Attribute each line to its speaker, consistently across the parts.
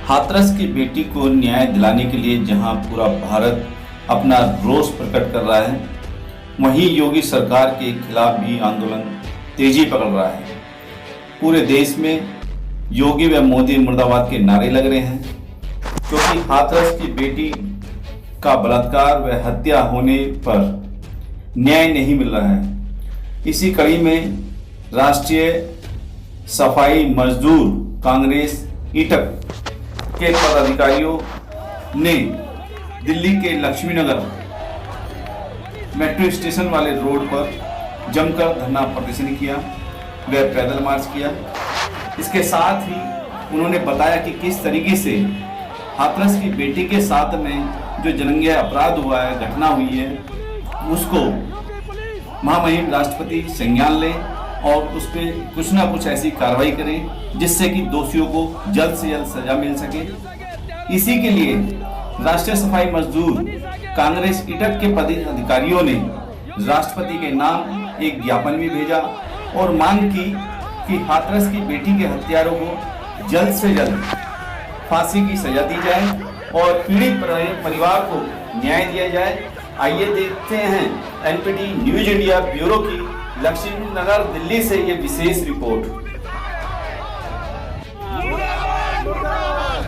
Speaker 1: हाथरस की बेटी को न्याय दिलाने के लिए जहां पूरा भारत अपना रोष प्रकट कर रहा है, वहीं योगी सरकार के खिलाफ भी आंदोलन तेजी पकड़ रहा है। पूरे देश में योगी व मोदी मुर्दाबाद के नारे लग रहे हैं, क्योंकि हाथरस की बेटी का बलात्कार व हत्या होने पर न्याय नहीं मिल रहा है। इसी कड़ी में राष्ट्रीय सफाई मजदूर कांग्रेस ईटक के पदाधिकारियों ने दिल्ली के लक्ष्मीनगर मेट्रो स्टेशन वाले रोड पर जमकर धरना प्रदर्शन किया व पैदल मार्च किया। इसके साथ ही उन्होंने बताया कि किस तरीके से हाथरस की बेटी के साथ में जो जघन्य अपराध हुआ है, घटना हुई है, उसको महामहिम राष्ट्रपति संज्ञान लें और उस पर कुछ ना कुछ ऐसी कार्रवाई करें जिससे कि दोषियों को जल्द से जल्द सजा मिल सके। इसी के लिए राष्ट्रीय सफाई मजदूर कांग्रेस ईटक के पदाधिकारियों ने राष्ट्रपति के नाम एक ज्ञापन भी भेजा और मांग की कि हाथरस की बेटी के हत्यारों को जल्द से जल्द फांसी की सजा दी जाए और पीड़ित परिवार को न्याय दिया जाए। आइए देखते हैं एनपीटी न्यूज इंडिया ब्यूरो की लक्ष्मीनगर दिल्ली से ये विशेष रिपोर्ट।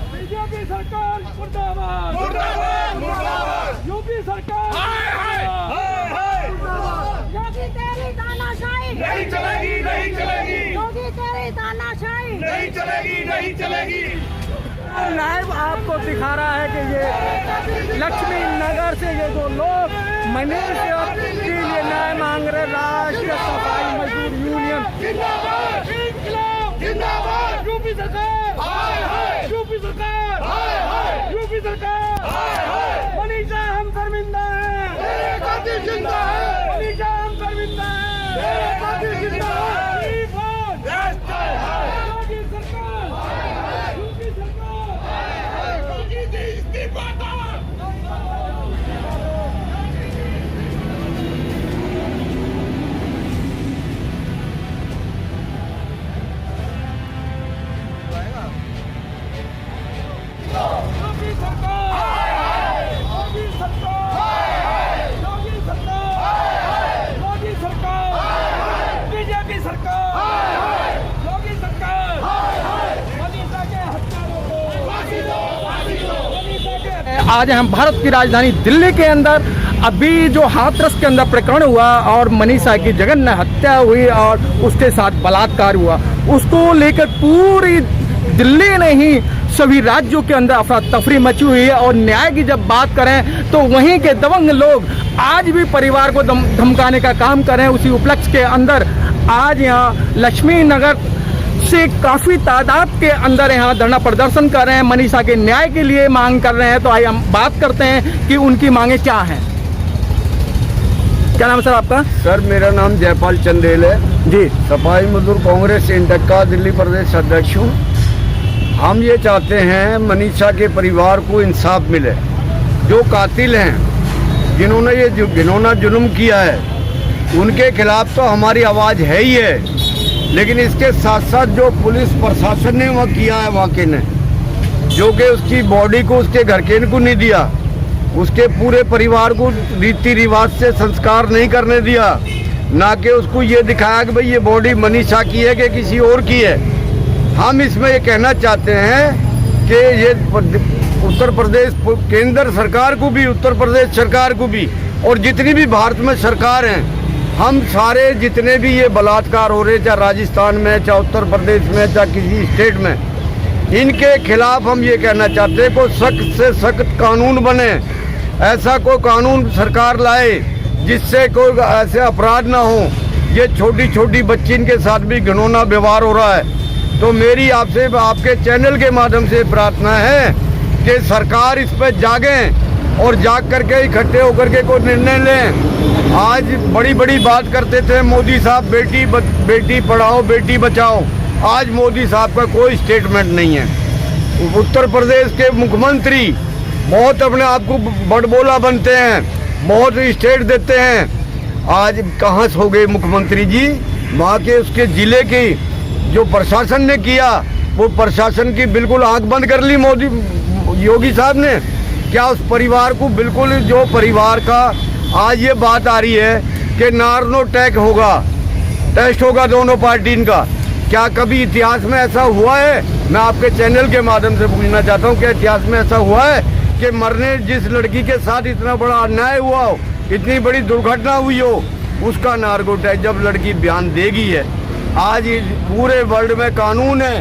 Speaker 2: बीजेपी सरकार मुर्दाबाद, मुर्दाबाद, मुर्दाबाद। यूपी सरकार
Speaker 3: योगी तेरी तानाशाही
Speaker 2: नहीं चलेगी, नहीं चलेगी,
Speaker 3: योगी तेरी तानाशाही
Speaker 2: नहीं चलेगी, नहीं चलेगी।
Speaker 4: लाइव आपको दिखा रहा है कि ये लक्ष्मी नगर से ये जो लोग मनीष के लिए न्याय मांग रहे, राष्ट्रीय सफाई मजदूर यूनियन
Speaker 2: जिंदाबाद, इंकलाब जिंदाबाद। यूपी सरकार हाय हाय, यूपी सरकार हाय हाय, यूपी सरकार हाय हाय। मनीषा हम शर्मिंदा हैं, तेरे कातिल जिंदा है। मनीषा हम शर्मिंदा हैं, तेरे कातिल जिंदा है। योगी सरकार हाय हाय, यूपी सरकार हाय हाय, योगी जी इस्तीफा दो। योगी सरकार, योगी सरकार, योगी सरकार, मोदी सरकार, बीजेपी सरकार, योगी सरकार, मनीषा के हत्यारों को फांसी दो, फांसी दो, मनीषा के।
Speaker 4: आज हम भारत की राजधानी दिल्ली के अंदर अभी जो हाथरस के अंदर प्रकरण हुआ और मनीषा की जघन्य हत्या हुई और उसके साथ बलात्कार हुआ, उसको लेकर पूरी दिल्ली नहीं सभी राज्यों के अंदर अफरा तफरी मची हुई है। और न्याय की जब बात करें तो वहीं के दबंग लोग आज भी परिवार को धमकाने का काम कर रहे हैं। उसी उपलक्ष्य के अंदर आज यहाँ लक्ष्मी नगर से काफी तादाद के अंदर यहाँ धरना प्रदर्शन कर रहे हैं, मनीषा के न्याय के लिए मांग कर रहे हैं। तो आइए हम बात करते हैं कि उनकी मांगे क्या हैं। क्या नाम है सर आपका?
Speaker 5: सर मेरा नाम जयपाल चंदेल है
Speaker 4: जी।
Speaker 5: सफाई मजदूर कांग्रेस ईटक का दिल्ली प्रदेश अध्यक्ष हूँ। हम ये चाहते हैं मनीषा के परिवार को इंसाफ मिले। जो कातिल हैं, जिन्होंने ये घिनौना जुल्म किया है, उनके खिलाफ तो हमारी आवाज़ है ही है, लेकिन इसके साथ साथ जो पुलिस प्रशासन ने वहाँ किया है, वाकई ने जो कि उसकी बॉडी को उसके घर के को नहीं दिया, उसके पूरे परिवार को रीति रिवाज से संस्कार नहीं करने दिया, ना कि उसको ये दिखाया कि भाई ये बॉडी मनीषा की है कि किसी और की है। हम इसमें ये कहना चाहते हैं कि ये उत्तर प्रदेश केंद्र सरकार को भी, उत्तर प्रदेश सरकार को भी और जितनी भी भारत में सरकार हैं, हम सारे जितने भी ये बलात्कार हो रहे, चाहे राजस्थान में, चाहे उत्तर प्रदेश में, चाहे किसी स्टेट में, इनके खिलाफ हम ये कहना चाहते हैं को सख्त से सख्त कानून बने। ऐसा कोई कानून सरकार लाए जिससे कोई ऐसे अपराध ना हो। ये छोटी छोटी बच्ची इनके साथ भी घिनौना व्यवहार हो रहा है। तो मेरी आपसे, आपके चैनल के माध्यम से प्रार्थना है कि सरकार इस पर जागें और जाग करके इकट्ठे होकर के कोई निर्णय लें। आज बड़ी बड़ी बात करते थे मोदी साहब, बेटी पढ़ाओ बेटी बचाओ। आज मोदी साहब का कोई स्टेटमेंट नहीं है। उत्तर प्रदेश के मुख्यमंत्री बहुत अपने आप को बड़बोला बनते हैं, बहुत स्टेट देते हैं। आज कहाँ से हो गए मुख्यमंत्री जी? वहाँ के उसके ज़िले की जो प्रशासन ने किया वो प्रशासन की बिल्कुल आंख बंद कर ली मोदी योगी साहब ने। क्या उस परिवार को बिल्कुल, जो परिवार का आज ये बात आ रही है कि नार्को टेस्ट होगा दोनों पार्टी का, क्या कभी इतिहास में ऐसा हुआ है? मैं आपके चैनल के माध्यम से पूछना चाहता हूँ, क्या इतिहास में ऐसा हुआ है कि मरने जिस लड़की के साथ इतना बड़ा अन्याय हुआ हो, इतनी बड़ी दुर्घटना हुई हो, उसका नार्को टेस्ट जब लड़की बयान देगी है। आज पूरे वर्ल्ड में कानून है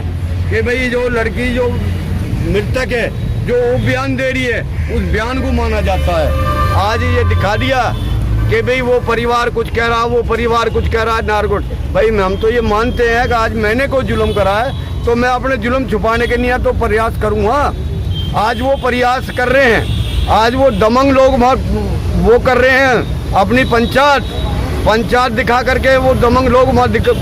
Speaker 5: कि भाई जो लड़की जो मृतक है जो वो बयान दे रही है, उस बयान को माना जाता है। आज ये दिखा दिया कि भाई वो परिवार कुछ कह रहा, वो परिवार कुछ कह रहा है नार्को। भाई हम तो ये मानते हैं कि आज मैंने कोई जुल्म करा है तो मैं अपने जुल्म छुपाने के लिए तो प्रयास करूँगा। आज वो प्रयास कर रहे हैं, आज वो दमंग लोग वो कर रहे हैं अपनी पंचायत दिखा करके, वो दमंग लोग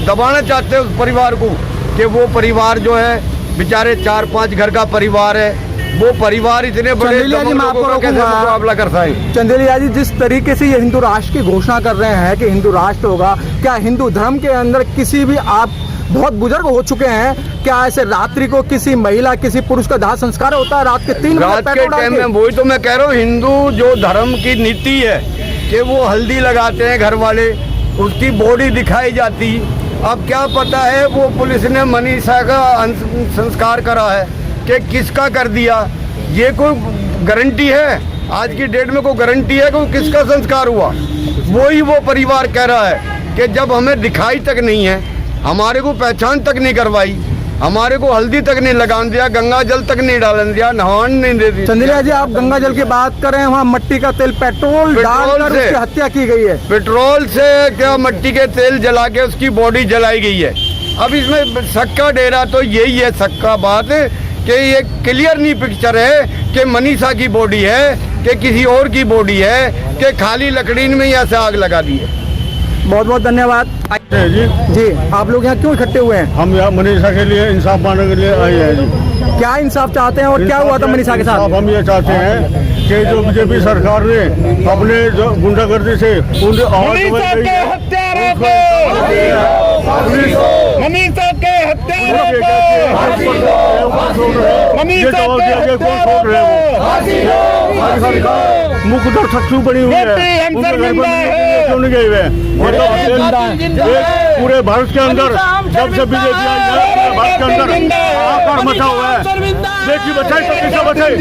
Speaker 5: दबाना चाहते हैं उस परिवार को कि वो परिवार जो है बेचारे 4-5 घर का परिवार है, वो परिवार इतने बड़े दमंग लोगों का कैसे मुकाबला करता है।
Speaker 4: चंदेलिया जी, जिस तरीके से ये हिंदू राष्ट्र की घोषणा कर रहे हैं कि हिंदू राष्ट्र होगा, क्या हिंदू धर्म के अंदर किसी भी, आप बहुत बुजुर्ग हो चुके हैं, क्या ऐसे रात्रि को किसी महिला किसी पुरुष का दाह संस्कार होता है रात के 3 बजे
Speaker 5: रात के टाइम में? वही तो मैं कह रहा हूँ, हिंदू जो धर्म की नीति है कि वो हल्दी लगाते हैं घर वाले, उसकी बॉडी दिखाई जाती। अब क्या पता है वो पुलिस ने मनीषा का संस्कार करा है कि किसका कर दिया, ये कोई गारंटी है? आज की डेट में कोई गारंटी है कि किसका संस्कार हुआ? वही वो परिवार कह रहा है कि जब हमें दिखाई तक नहीं है, हमारे को पहचान तक नहीं करवाई, हमारे को हल्दी तक नहीं लगान दिया, गंगा जल तक नहीं डालन दिया, नहान नहीं दे दी।
Speaker 4: चंदेलिया जी, आप गंगा जल की बात कर रहे हैं, वहाँ मट्टी का तेल पेट्रोल डालकर उसकी हत्या की गई है।
Speaker 5: पेट्रोल से क्या मट्टी के तेल जला के उसकी बॉडी जलाई गई है। अब इसमें शक का डेरा तो यही है, शक का बात कि ये क्लियर नहीं पिक्चर है कि मनीषा की बॉडी है कि किसी और की बॉडी है कि खाली लकड़ी में ही ऐसे आग लगा दी है।
Speaker 4: बहुत बहुत धन्यवाद जी। आप लोग यहाँ क्यों इकट्ठे हुए हैं?
Speaker 6: हम यहाँ मनीषा के लिए इंसाफ पाने के लिए आए हैं जी।
Speaker 4: क्या इंसाफ चाहते हैं और क्या हुआ था मनीषा के साथ?
Speaker 6: हम ये चाहते हैं कि जो बीजेपी सरकार ने अपने जो गुंडागर्दी से
Speaker 2: मनीषा के हत्यारों को, मनीषा के हत्यारों को
Speaker 6: मुकदर सच्चू बनी हुई है, क्यों नहीं गए हुए? पूरे भारत के अंदर जब से बीजेपी आई है, पूरे भारत के अंदर आकार मचा हुआ है। बेटी बचाई तो किसे बचाई,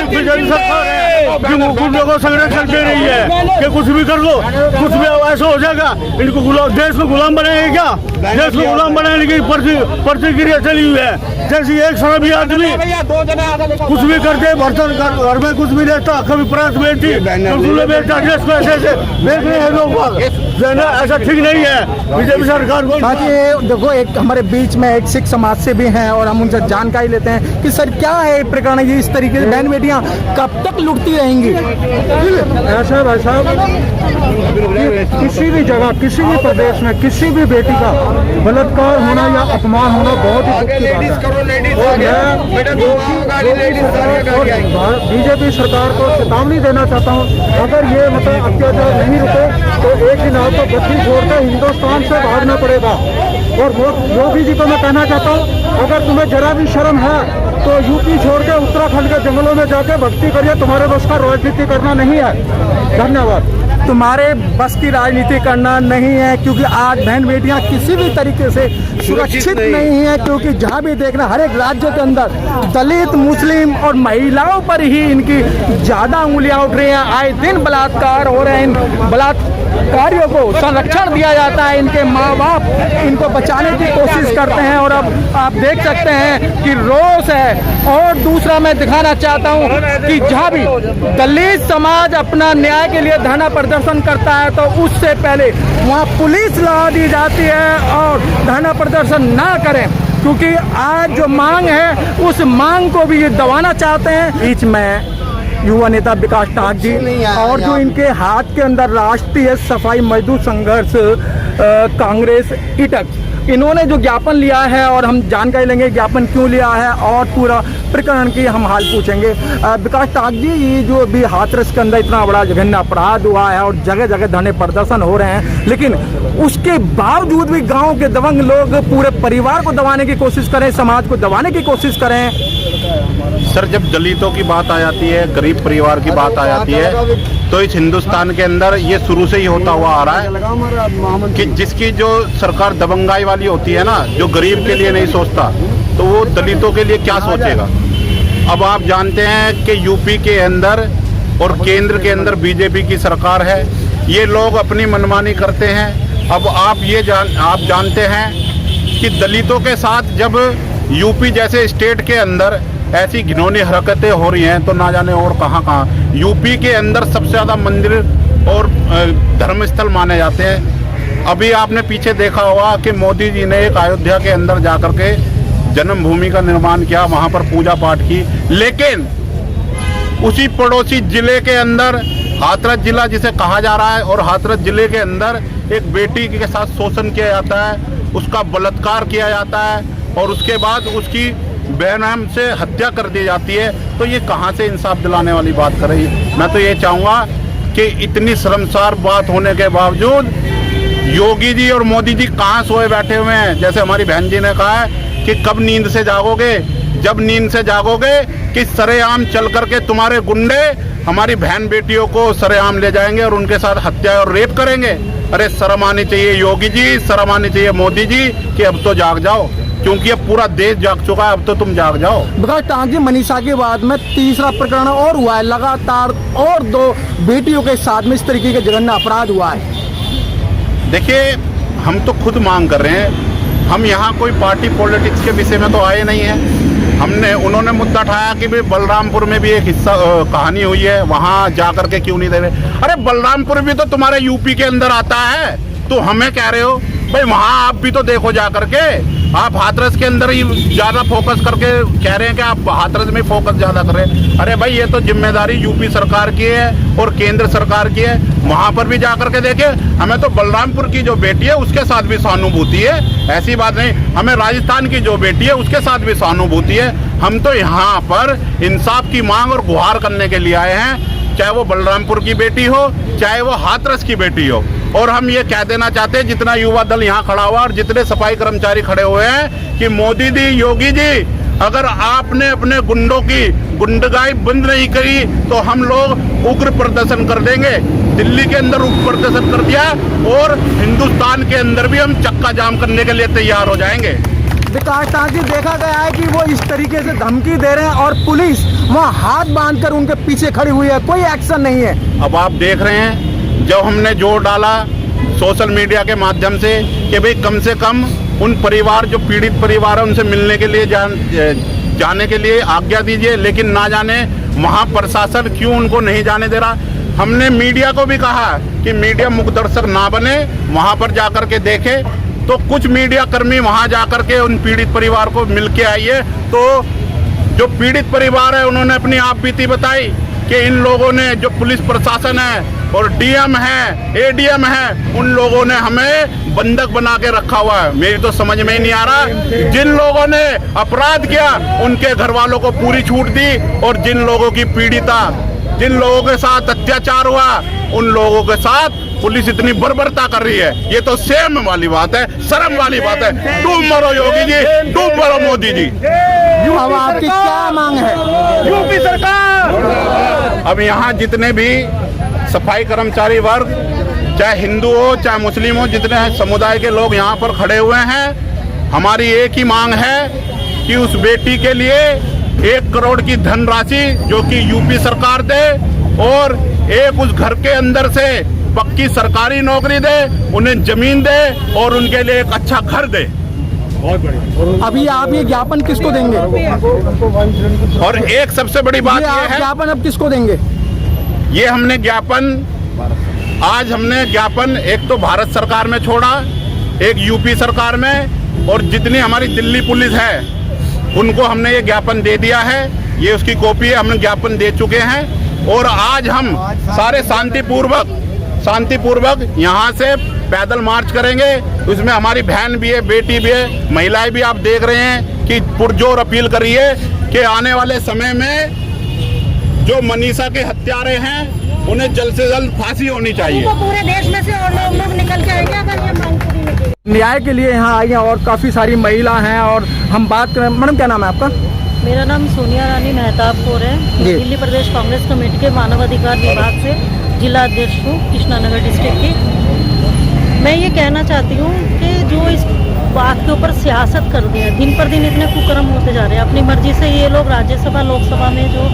Speaker 6: बीजेपी सरकार है गुंडों को संरक्षण दे रही है कि कुछ भी कर लो, कुछ भी ऐसा हो जाएगा, इनको देश को गुलाम बनाएंगे क्या? देश को गुलाम बनाने की प्रतिक्रिया चली हुई है। जैसे एक शराबी आदमी कुछ भी करते, बर्तन घर में कुछ भी देता, कभी प्रांत बेचती, बेचता, देश को ऐसे देख रहे हैं लोग, ऐसा ठीक नहीं है बीजेपी सरकार को।
Speaker 4: देखो, एक हमारे बीच में एक सिख समाज से भी हैं और हम उनसे जानकारी लेते हैं कि सर क्या है प्रकरण, ये इस तरीके से बहन बेटियां कब तक लुटती रहेंगी?
Speaker 6: ऐसा भाई साहब, किसी भी जगह, किसी भी प्रदेश में किसी भी बेटी का बलात्कार होना या अपमान होना बहुत ही बीजेपी सरकार को चेतावनी देना चाहता हूँ, अगर ये मतलब अत्याचार नहीं रुके तो एक दिन आपको बच्ची छोड़कर हिंदुस्तान से भागना पड़ेगा। और योगी जी को मैं कहना चाहता हूँ, अगर तुम्हें जरा भी शर्म है तो यूपी छोड़ के उत्तराखंड के जंगलों में जाके भक्ति करिए, तुम्हारे बस का राजनीति करना नहीं है। धन्यवाद। तुम्हारे बस की राजनीति करना नहीं है, क्योंकि आज बहन बेटियां किसी भी तरीके से सुरक्षित नहीं है, क्योंकि जहां भी देखना हर एक राज्य के अंदर दलित, मुस्लिम और महिलाओं पर ही इनकी ज्यादा उंगलियां उठ रही हैं। आए दिन बलात्कार हो रहे हैं, इन बलात्कारियों को संरक्षण दिया जाता है, इनके माँ बाप इनको बचाने की कोशिश करते हैं और अब आप देख सकते हैं कि रोष है। और दूसरा मैं दिखाना चाहता हूँ कि जहाँ भी दलित समाज अपना न्याय के लिए धरना प्रदर्शन करता है तो उससे पहले वहाँ पुलिस लगा दी जाती है और धरना प्रदर्शन ना करें, क्योंकि आज जो मांग है उस मांग को भी ये दबाना चाहते हैं। बीच में युवा नेता विकास टाक जी और जो इनके हाथ के अंदर राष्ट्रीय सफाई मजदूर संघर्ष कांग्रेस इटक
Speaker 4: इन्होंने जो ज्ञापन लिया है और हम जानकारी लेंगे ज्ञापन क्यों लिया है और पूरा प्रकरण की हम हाल पूछेंगे। विकास ताग जी, ये जो अभी हाथरस के अंदर इतना बड़ा जघन्य अपराध हुआ है और जगह जगह धरने प्रदर्शन हो रहे हैं, लेकिन उसके बावजूद भी गांव के दबंग लोग पूरे परिवार को दबाने की कोशिश करें, समाज को दबाने की कोशिश करें।
Speaker 7: सर, जब दलितों की बात आ जाती है, गरीब परिवार की बात आ जाती है, तो इस हिंदुस्तान के अंदर ये शुरू से ही होता हुआ आ रहा है कि जिसकी जो सरकार दबंगाई वाली होती है ना, जो गरीब के लिए नहीं सोचता, तो वो दलितों के लिए क्या सोचेगा। अब आप जानते हैं कि यूपी के अंदर और केंद्र के अंदर बीजेपी की सरकार है, ये लोग अपनी मनमानी करते हैं। अब आप जानते हैं कि दलितों के साथ जब यूपी जैसे स्टेट के अंदर ऐसी घिनौनी हरकतें हो रही हैं, तो ना जाने और कहाँ यूपी के अंदर सबसे ज़्यादा मंदिर और धर्मस्थल माने जाते हैं। अभी आपने पीछे देखा होगा कि मोदी जी ने एक अयोध्या के अंदर जाकर के जन्मभूमि का निर्माण किया, वहाँ पर पूजा पाठ की, लेकिन उसी पड़ोसी जिले के अंदर हाथरस जिला जिसे कहा जा रहा है, और हाथरस जिले के अंदर एक बेटी के साथ शोषण किया जाता है, उसका बलात्कार किया जाता है और उसके बाद उसकी बेनाम से हत्या कर दी जाती है। तो ये कहाँ से इंसाफ दिलाने वाली बात कर रही है। मैं तो ये चाहूँगा कि इतनी शर्मसार बात होने के बावजूद योगी जी और मोदी जी कहाँ सोए बैठे हुए हैं। जैसे हमारी बहन जी ने कहा है कि कब नींद से जागोगे, जब नींद से जागोगे कि सरेआम चल करके तुम्हारे गुंडे हमारी बहन बेटियों को सरेआम ले जाएंगे और उनके साथ हत्या और रेप करेंगे। अरे शर्म आनी चाहिए योगी जी, शर्म आनी चाहिए मोदी जी कि अब तो जाग जाओ, क्योंकि अब पूरा देश जाग चुका है, अब तो तुम जाग जाओ।
Speaker 4: विकास ताग जी, मनीषा के बाद में तीसरा प्रकरण और हुआ है, लगातार और 2 बेटियों के साथ में इस तरीके का जघन्य अपराध हुआ है।
Speaker 7: देखिए, हम तो खुद मांग कर रहे हैं, हम यहाँ कोई पार्टी पॉलिटिक्स के विषय में तो आए नहीं हैं। उन्होंने मुद्दा उठाया कि भाई बलरामपुर में भी एक हिस्सा कहानी हुई है, वहाँ जा करके क्यों नहीं दे रहे। अरे बलरामपुर भी तो तुम्हारे यूपी के अंदर आता है, तो हमें कह रहे हो भाई वहाँ आप भी तो देखो जा करके। आप हाथरस के अंदर ही ज़्यादा फोकस करके कह रहे हैं कि आप हाथरस में फोकस ज़्यादा कर रहे हैं। अरे भाई, ये तो जिम्मेदारी यूपी सरकार की है और केंद्र सरकार की है, वहाँ पर भी जा करके देखें। हमें तो बलरामपुर की जो बेटी है उसके साथ भी सहानुभूति है, ऐसी बात नहीं। हमें राजस्थान की जो बेटी है उसके साथ भी सहानुभूति है। हम तो यहाँ पर इंसाफ की मांग और गुहार करने के लिए आए हैं, चाहे वो बलरामपुर की बेटी हो, चाहे वो हाथरस की बेटी हो। और हम ये कह देना चाहते हैं, जितना युवा दल यहाँ खड़ा हुआ और जितने सफाई कर्मचारी खड़े हुए हैं, कि मोदी जी, योगी जी, अगर आपने अपने गुंडों की गुंडगाई बंद नहीं करी तो हम लोग उग्र प्रदर्शन कर देंगे। दिल्ली के अंदर उग्र प्रदर्शन कर दिया और हिंदुस्तान के अंदर भी हम चक्का जाम करने के लिए तैयार हो जाएंगे।
Speaker 4: विकास ताग जी, देखा गया है कि वो इस तरीके से धमकी दे रहे हैं और पुलिस वहाँ हाथ बांधकर उनके पीछे खड़ी हुई है, कोई एक्शन नहीं है।
Speaker 7: अब आप देख रहे हैं, जब हमने जोर डाला सोशल मीडिया के माध्यम से कि भाई कम से कम उन परिवार, जो पीड़ित परिवार है, उनसे मिलने के लिए जाने के लिए आज्ञा दीजिए, लेकिन ना जाने वहाँ प्रशासन क्यों उनको नहीं जाने दे रहा। हमने मीडिया को भी कहा कि मीडिया मुखदर्शक ना बने, वहाँ पर जाकर के देखे। तो कुछ मीडिया कर्मी वहाँ जाकर के उन पीड़ित परिवार को मिल के आइए, तो जो पीड़ित परिवार है उन्होंने अपनी आप बीती बताई कि इन लोगों ने, जो पुलिस प्रशासन है और डीएम है, एडीएम है, उन लोगों ने हमें बंधक बना के रखा हुआ है। मेरी तो समझ में ही नहीं आ रहा, जिन लोगों ने अपराध किया उनके घर वालों को पूरी छूट दी, और जिन लोगों की पीड़िता, जिन लोगों के साथ अत्याचार हुआ, उन लोगों के साथ पुलिस इतनी बर्बरता कर रही है। ये तो शर्म वाली बात है, शर्म वाली बात है। डूब मरो योगी जी, डूब मरो मोदी जी।
Speaker 4: अब आपकी क्या मांग है?
Speaker 2: यूपी सरकार।
Speaker 7: अब यहाँ जितने भी सफाई कर्मचारी वर्ग, चाहे हिंदू हो चाहे मुस्लिम हो, जितने समुदाय के लोग यहाँ पर खड़े हुए हैं, हमारी एक ही मांग है कि उस बेटी के लिए 1 करोड़ की धनराशि जो कि यूपी सरकार दे, और एक उस घर के अंदर से पक्की सरकारी नौकरी दे, उन्हें जमीन दे और उनके लिए एक अच्छा घर दे।
Speaker 4: अभी आप ये ज्ञापन किसको देंगे?
Speaker 7: और एक सबसे बड़ी बात ये है,
Speaker 4: ज्ञापन अब किसको देंगे?
Speaker 7: ये हमने ज्ञापन, आज हमने ज्ञापन एक तो भारत सरकार में छोड़ा, एक यूपी सरकार में, और जितनी हमारी दिल्ली पुलिस है उनको हमने ये ज्ञापन दे दिया है। ये उसकी कॉपी है, हमने ज्ञापन दे चुके हैं। और आज हम सारे शांतिपूर्वक यहाँ से पैदल मार्च करेंगे। उसमें हमारी बहन भी है, बेटी भी है, महिलाएं भी आप देख रहे हैं कि पुरजोर अपील कर रही है कि आने वाले समय में जो मनीषा के हत्यारे हैं उन्हें जल्द से जल्द फांसी होनी चाहिए।
Speaker 3: तो पूरे देश में से और लोग निकल के आएंगे अगर ये मांग पूरी नहीं की।
Speaker 4: न्याय के लिए यहाँ आई हैं और काफ़ी सारी महिला हैं और हम बात करें। मैडम क्या नाम है आपका?
Speaker 8: मेरा नाम सोनिया रानी मेहताब कौर है। दिल्ली प्रदेश कांग्रेस कमेटी के मानव अधिकार विभाग से जिला अध्यक्ष हूँ कृष्णानगर डिस्ट्रिक्ट की। मैं ये कहना चाहती हूँ कि जो इस बात के ऊपर सियासत कर दिया, दिन पर दिन इतने कुकर्म होते जा रहे हैं। अपनी मर्जी से ये लोग राज्यसभा लोकसभा में जो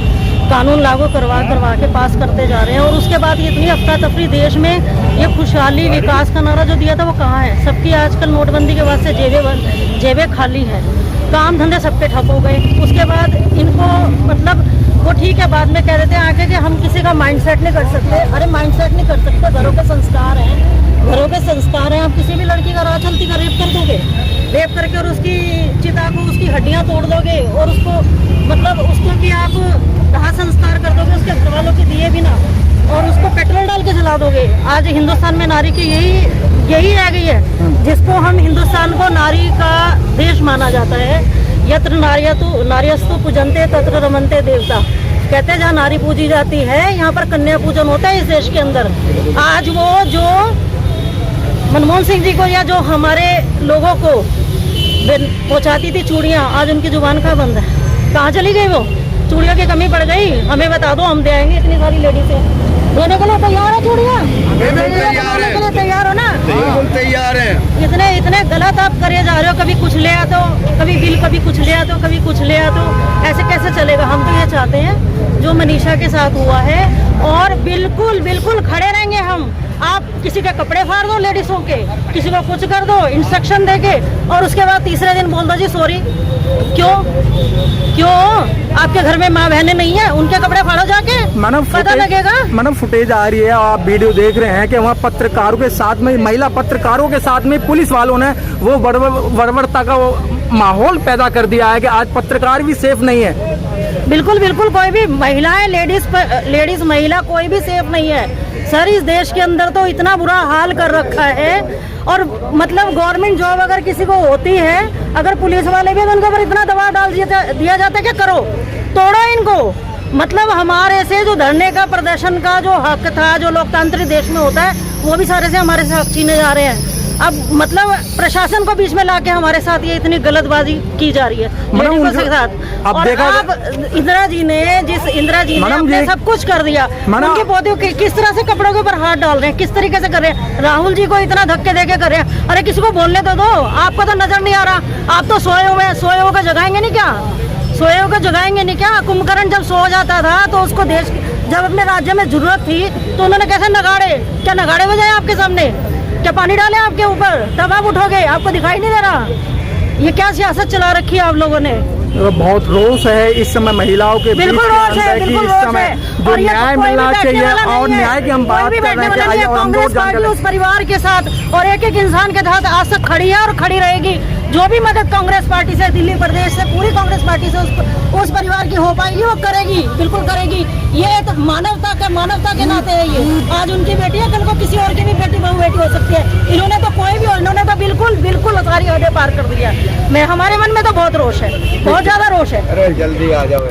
Speaker 8: कानून लागू करवा के पास करते जा रहे हैं और उसके बाद इतनी अफरा तफरी देश में ये खुशहाली विकास का नारा जो दिया था वो कहाँ है? सबकी आजकल नोटबंदी के बाद से जेबें खाली हैं, काम धंधे सबके ठप हो गए। उसके बाद इनको मतलब वो ठीक है, बाद में कह देते हैं आके कि हम किसी का माइंडसेट नहीं कर सकते। अरे माइंडसेट नहीं कर सकते, घरों के संस्कार हैं, घरों के संस्कार हैं। आप किसी भी लड़की का राह चलती का रेप कर दोगे, रेप करके और उसकी चिता को उसकी हड्डियां तोड़ दोगे और उसको मतलब उसको कि आप दाह संस्कार कर दोगे उसके घर वालों के दिए बिना और उसको पेट्रोल डाल के जला दोगे। आज हिंदुस्तान में नारी की यही रह गई है जिसको हम हिंदुस्तान को नारी का देश माना जाता है। यत्र नार्यस्तु पूजन्ते तत्र रमन्ते देवता, कहते हैं जहाँ नारी पूजी जाती है यहाँ पर कन्या पूजन होता है इस देश के अंदर। आज वो जो मनमोहन सिंह जी को या जो हमारे लोगों को पहुँचाती थी चूड़ियाँ, आज उनकी जुबान का बंद है। कहाँ चली गई वो? चूड़ियों की कमी पड़ गई, हमें बता दो, हम दे आएंगे। इतनी सारी लेडीज है, देने के लिए तैयार है चूड़ियाँ, तैयार हो ना?
Speaker 5: तैयार है।
Speaker 8: इतने गलत आप करे जा रहे हो। कभी कुछ ले आते हो, कभी बिल, कभी कुछ ले आते हो, कभी कुछ ले आते हो। ऐसे कैसे चलेगा? हम तो ये चाहते हैं जो मनीषा के साथ हुआ है और बिल्कुल खड़े रहेंगे हम। आप किसी के कपड़े फाड़ दो लेडीजों के, किसी को कुछ कर दो इंस्ट्रक्शन देके और उसके बाद तीसरे दिन बोल दो जी सॉरी। क्यों आपके घर में माँ बहनें नहीं है? उनके कपड़े फाड़ो जाके, पता लगेगा।
Speaker 4: मैडम फुटेज आ रही है, आप वीडियो देख रहे हैं कि वहाँ पत्रकारों के साथ में, महिला पत्रकारों के साथ में पुलिस वालों ने वो बर्बरता का वो माहौल पैदा कर दिया है कि आज पत्रकार भी सेफ नहीं है।
Speaker 8: बिल्कुल कोई भी महिलाएं, लेडीज महिला कोई भी सेफ नहीं है सर। इस देश के अंदर तो इतना बुरा हाल कर रखा है और मतलब गवर्नमेंट जॉब अगर किसी को होती है, अगर पुलिस वाले भी उनके ऊपर इतना दबाव डाल दिया जाता है कि करो, तोड़ो इनको। मतलब हमारे से जो धरने का, प्रदर्शन का जो हक था, जो लोकतांत्रिक देश में होता है, वो भी सारे से हमारे से हक छीने जा रहे हैं। अब मतलब प्रशासन को बीच में लाके हमारे साथ ये इतनी गलतबाजी की जा रही है लेडीजों के साथ। और आप इंदिरा जी ने अपने सब कुछ कर दिया, उनके पौधे किस तरह से कपड़ों के ऊपर हाथ डाल रहे हैं, किस तरीके से कर रहे हैं। राहुल जी को इतना धक्के देके कर रहे हैं। अरे किसी को बोलने तो दो, आपको तो नजर नहीं आ रहा। आप तो सोए हुए को जगाएंगे नहीं क्या? सोए हुए को जगाएंगे नहीं क्या? कुंभकर्ण जब सो जाता था तो उसको देश, जब अपने राज्य में जरूरत थी तो उन्होंने कैसे क्या नगाड़े बजाए आपके सामने? क्या पानी डाले आपके ऊपर? तब आप उठोगे, आपको दिखाई नहीं दे रहा? ये क्या सियासत चला रखी है आप लोगों ने?
Speaker 4: बहुत रोष है इस समय महिलाओं के बीच
Speaker 8: बिल्कुल रोष है।
Speaker 4: जो न्याय मिलना चाहिए और न्याय की हम बात कर रहे हैं।
Speaker 8: कांग्रेस पार्टी उस परिवार के साथ और एक इंसान के साथ आज तक खड़ी है और खड़ी रहेगी। जो भी मदद कांग्रेस पार्टी से, दिल्ली प्रदेश से, पूरी कांग्रेस पार्टी से उस परिवार की हो पाएगी वो करेगी, बिल्कुल करेगी। ये तो मानवता के नाते है। ये आज उनकी बेटी है, कल को किसी और की भी बेटी हो सकती है। इन्होंने तो इन्होंने तो बिल्कुल सारी हदें पार कर दिया। हमारे मन में तो बहुत रोष है, बहुत ज्यादा रोष है।
Speaker 5: अरे जल्दी आ जाओ।